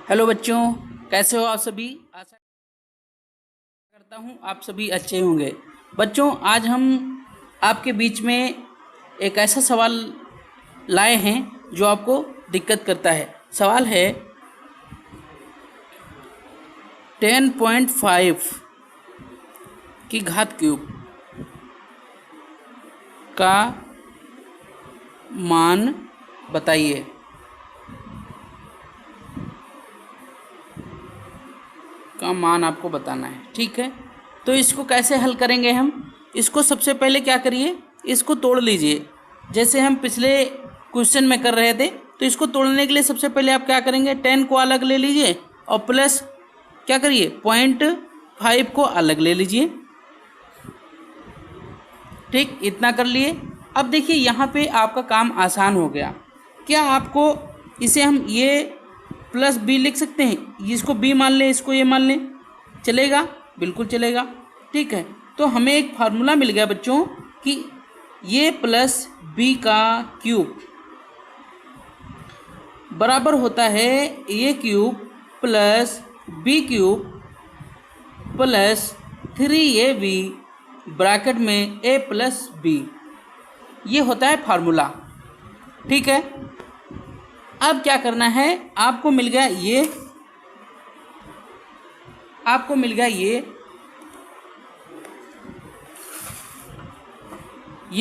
Hello बच्चों, कैसे हो आप सभी। आशा करता हूँ आप सभी अच्छे होंगे। बच्चों, आज हम आपके बीच में एक ऐसा सवाल लाए हैं जो आपको दिक्कत करता है। सवाल है 10.5 की घात क्यूब का मान बताइए। का मान आपको बताना है, ठीक है। तो इसको कैसे हल करेंगे हम। इसको सबसे पहले क्या करिए, इसको तोड़ लीजिए। जैसे हम पिछले क्वेश्चन में कर रहे थे, तो इसको तोड़ने के लिए सबसे पहले आप क्या करेंगे, 10 को अलग ले लीजिए और प्लस क्या करिए 0.5 को अलग ले लीजिए। ठीक, इतना कर लिए। अब देखिए यहाँ पे आपका काम आसान हो गया। क्या आपको इसे हम ये प्लस बी लिख सकते हैं, इसको बी मान लें, इसको ये मान लें, चलेगा? बिल्कुल चलेगा। ठीक है, तो हमें एक फार्मूला मिल गया बच्चों कि ये प्लस बी का क्यूब बराबर होता है A cube plus B cube plus 3ab bracket में a प्लस बी। ये होता है फार्मूला। ठीक है, अब क्या करना है, आपको मिल गया ये, आपको मिल गया ये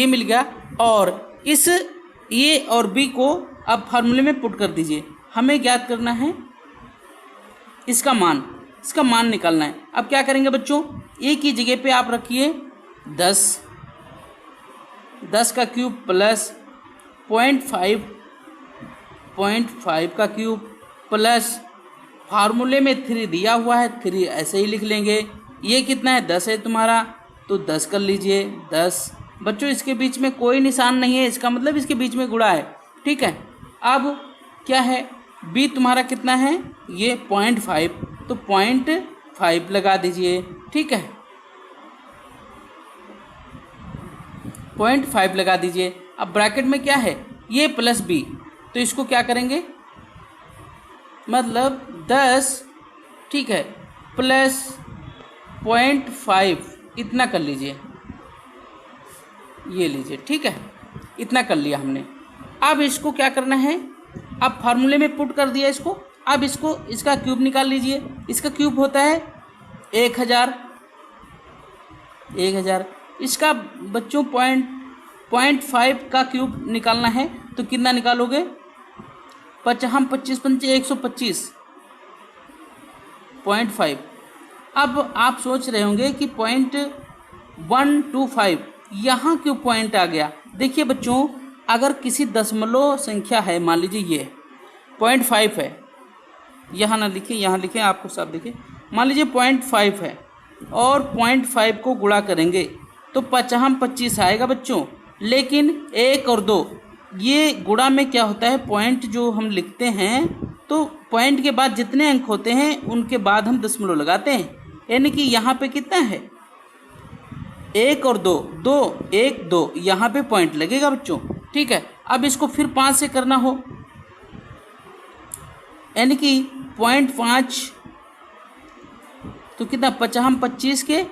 मिल गया। और इस ए और बी को अब फार्मूले में पुट कर दीजिए। हमें ज्ञात करना है इसका मान निकालना है। अब क्या करेंगे बच्चों, ए की जगह पे आप रखिए 10 का क्यूब प्लस 0.5 का क्यूब प्लस फार्मूले में 3 दिया हुआ है, 3 ऐसे ही लिख लेंगे। ये कितना है, 10 है तुम्हारा, तो 10 कर लीजिए 10। बच्चों इसके बीच में कोई निशान नहीं है, इसका मतलब इसके बीच में गुणा है। ठीक है, अब क्या है, बी तुम्हारा कितना है, ये 0.5, तो 0.5 लगा दीजिए। ठीक है, 0.5 लगा दीजिए। अब ब्रैकेट में क्या है, ये प्लस बी, तो इसको क्या करेंगे, मतलब 10, ठीक है, प्लस 0.5 इतना कर लीजिए, ये लीजिए। ठीक है, इतना कर लिया हमने। अब इसको क्या करना है, अब फार्मूले में पुट कर दिया इसको। अब इसको, इसका क्यूब निकाल लीजिए। इसका क्यूब होता है 1000। इसका बच्चों 0.5 का क्यूब निकालना है, तो कितना निकालोगे, 55 25 पंचे 125 0.5। अब आप सोच रहे होंगे कि 0.125 यहाँ क्यों पॉइंट आ गया। देखिए बच्चों, अगर किसी दशमलव संख्या है, मान लीजिए ये 0.5 है, यहाँ ना लिखें, यहाँ लिखें, आपको सब दिखे, मान लीजिए 0.5 है और 0.5 को गुणा करेंगे तो 55 25 आएगा बच्चों। लेकिन 1 और 2 ये गुणा में क्या होता है, पॉइंट जो हम लिखते हैं, तो पॉइंट के बाद जितने अंक होते हैं उनके बाद हम दशमलव लगाते हैं। यानी कि यहाँ पे कितना है, 1 और 2, 2 1 2, यहाँ पे पॉइंट लगेगा बच्चों। ठीक है, अब इसको फिर 5 से करना हो, यानी कि 0.5, तो कितना, 55 25 के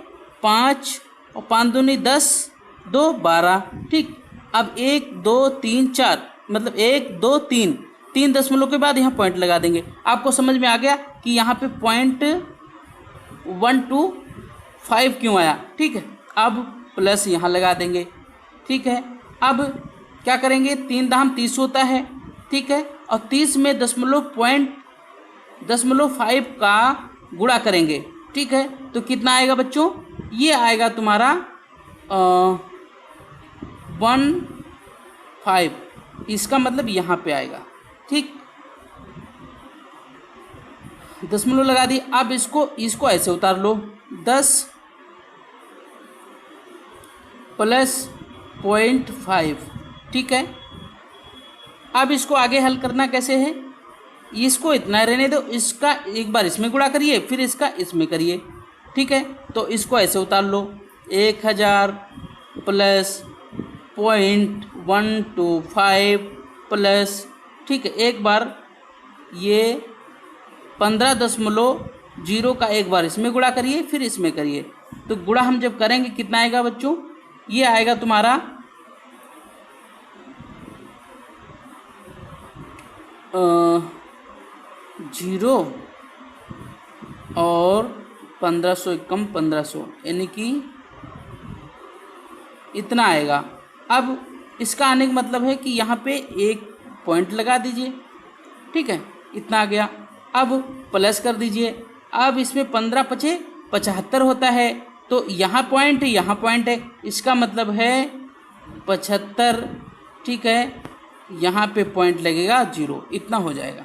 5 और 5 दूनी 10, 2 12। ठीक, अब 1 2 3 4, मतलब 1 2 3 दशमलव के बाद यहाँ पॉइंट लगा देंगे। आपको समझ में आ गया कि यहाँ पे 0.125 क्यों आया। ठीक है, अब प्लस यहाँ लगा देंगे। ठीक है, अब क्या करेंगे, 3 दाम 30 होता है। ठीक है, और 30 में दशमलव 5 का गुणा करेंगे। ठीक है, तो कितना आएगा बच्चों, ये आएगा तुम्हारा 1.5, इसका मतलब यहाँ पे आएगा। ठीक, दशमलव लगा दी। अब इसको ऐसे उतार लो, 10 प्लस 0.5। ठीक है, अब इसको आगे हल करना कैसे है, इसको इतना रहने दो, इसका एक बार इसमें गुणा करिए, फिर इसका इसमें करिए। ठीक है, तो इसको ऐसे उतार लो, 1000 प्लस 0.125 प्लस, ठीक है, एक बार ये 15.0 का एक बार इसमें गुणा करिए, फिर इसमें करिए, तो गुणा हम जब करेंगे कितना आएगा बच्चों, ये आएगा तुम्हारा 0 और 1500 कम 1500 यानी कि इतना आएगा। अब इसका आने का मतलब है कि यहाँ पे एक पॉइंट लगा दीजिए, ठीक है, इतना आ गया। अब प्लस कर दीजिए, अब इसमें 15 पचे 75 होता है, तो यहाँ पॉइंट यहाँ पॉइंट है, इसका मतलब है 75, ठीक है, यहाँ पे पॉइंट लगेगा 0, इतना हो जाएगा,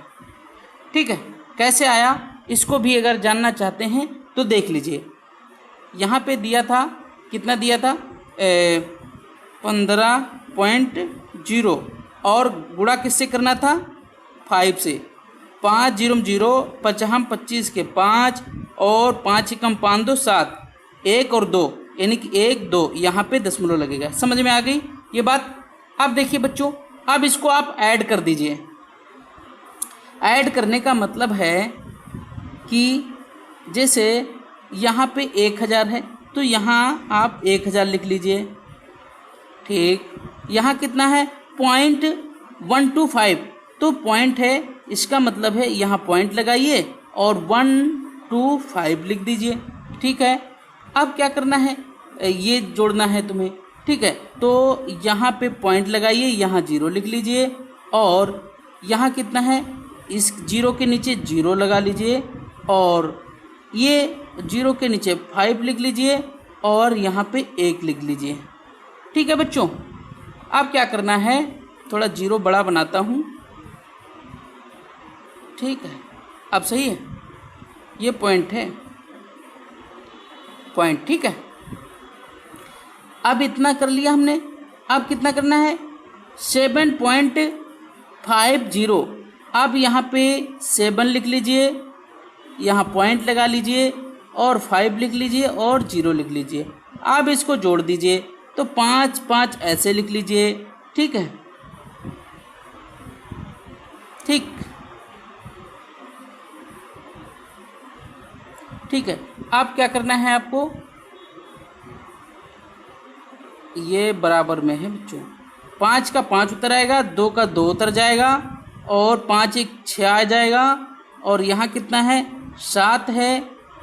ठीक है। कैसे आया इसको भी अगर जानना चाहते हैं तो देख लीजिए, यहाँ पे दिया था, कितना दिया था 15.0 और गुणा किससे करना था 5 से, 5 0 0 55 25 के 5 और 5 कम 5 2 7, 1 और 2 यानी कि 1 2, यहाँ पे दशमलव लगेगा। समझ में आ गई ये बात। अब देखिए बच्चों, अब इसको आप ऐड कर दीजिए। ऐड करने का मतलब है कि जैसे यहाँ पे 1000 है तो यहाँ आप 1000 लिख लीजिए, ठीक। यहाँ कितना है 0.125, तो पॉइंट है, इसका मतलब है यहाँ पॉइंट लगाइए और 125 लिख दीजिए, ठीक है। अब क्या करना है, ये जोड़ना है तुम्हें, ठीक है, तो यहाँ पे पॉइंट लगाइए, यहाँ 0 लिख लीजिए और यहाँ कितना है, इस 0 के नीचे 0 लगा लीजिए और ये 0 के नीचे 5 लिख लीजिए और यहाँ पे 1 लिख लीजिए, ठीक है बच्चों। अब क्या करना है, थोड़ा 0 बड़ा बनाता हूँ, ठीक है, अब सही है, ये पॉइंट है, पॉइंट, ठीक है। अब इतना कर लिया हमने, अब कितना करना है 7.50, अब यहाँ पे 7 लिख लीजिए, यहाँ पॉइंट लगा लीजिए और 5 लिख लीजिए और 0 लिख लीजिए। अब इसको जोड़ दीजिए तो 5 5 ऐसे लिख लीजिए, ठीक है, ठीक, ठीक है। अब क्या करना है आपको, ये बराबर में है बच्चों, 5 का 5 उतर आएगा, 2 का 2 उतर जाएगा और 5 1 6 आ जाएगा और यहाँ कितना है 7 है,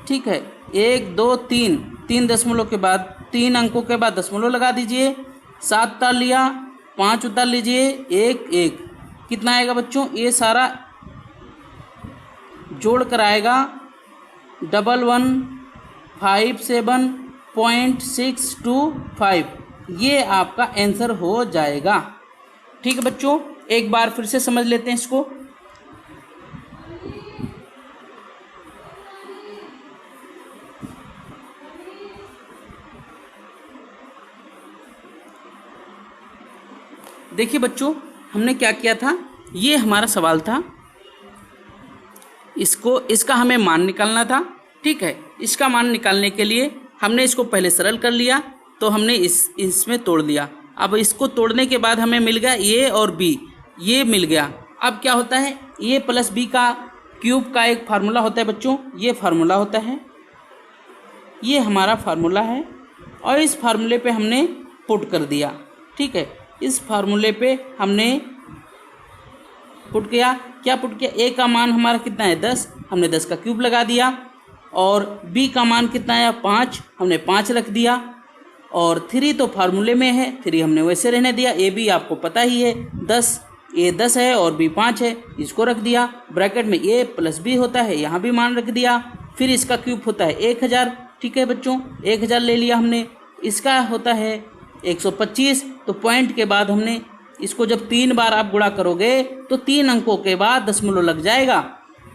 ठीक है। 1 2 3, 3 दशमलव के बाद 3 अंकों के बाद दशमलव लगा दीजिए, 7 उतार लिया, 5 उतार लीजिए, 1 1, कितना आएगा बच्चों, ये सारा जोड़ कर आएगा 1157.625, ये आपका आंसर हो जाएगा, ठीक है बच्चों। एक बार फिर से समझ लेते हैं इसको। देखिए बच्चों, हमने क्या किया था, ये हमारा सवाल था, इसका हमें मान निकालना था, ठीक है। इसका मान निकालने के लिए हमने इसको पहले सरल कर लिया, तो हमने इसमें तोड़ लिया। अब इसको तोड़ने के बाद हमें मिल गया ए और बी, ये मिल गया। अब क्या होता है, ए प्लस बी का क्यूब का एक फार्मूला होता है बच्चों, ये फार्मूला होता है, ये हमारा फार्मूला है और इस फार्मूले पे हमने पुट कर दिया, ठीक है। इस फार्मूले पे हमने पुट किया, क्या पुट किया, ए का मान हमारा कितना है 10, हमने 10 का क्यूब लगा दिया और बी का मान कितना है 5, हमने 5 रख दिया और 3 तो फार्मूले में है, 3 हमने वैसे रहने दिया। ए बी आपको पता ही है 10, ए 10 है और बी 5 है, इसको रख दिया। ब्रैकेट में ए प्लस बी होता है, यहाँ भी मान रख दिया। फिर इसका क्यूब होता है 1000, ठीक है बच्चों, 1000 ले लिया हमने। इसका होता है 125, तो पॉइंट के बाद हमने इसको जब 3 बार आप गुणा करोगे तो 3 अंकों के बाद दशमलव लग जाएगा,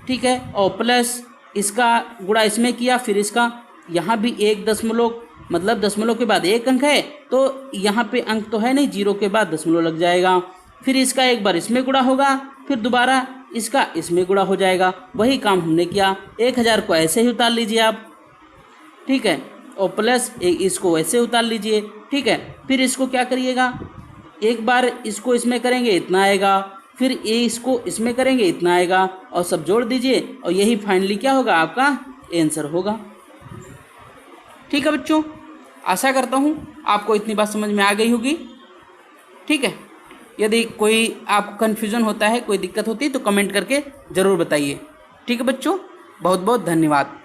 ठीक है। और प्लस इसका गुणा इसमें किया, फिर इसका यहाँ भी 1 दशमलव, मतलब दशमलव के बाद 1 अंक है तो यहाँ पे अंक तो है नहीं, 0 के बाद दशमलव लग जाएगा। फिर इसका एक बार इसमें गुणा होगा, फिर दोबारा इसका इसमें गुणा हो जाएगा। वही काम हमने किया। 1000 को ऐसे ही उतार लीजिए आप, ठीक है, और प्लस इसको ऐसे उतार लीजिए, ठीक है। फिर इसको क्या करिएगा, एक बार इसको इसमें करेंगे इतना आएगा, फिर ये इसको इसमें करेंगे इतना आएगा और सब जोड़ दीजिए और यही फाइनली क्या होगा आपका आंसर होगा। ठीक है बच्चों, आशा करता हूँ आपको इतनी बात समझ में आ गई होगी। ठीक है, यदि कोई आपको कन्फ्यूज़न होता है, कोई दिक्कत होती है तो कमेंट करके ज़रूर बताइए। ठीक है बच्चों, बहुत बहुत धन्यवाद।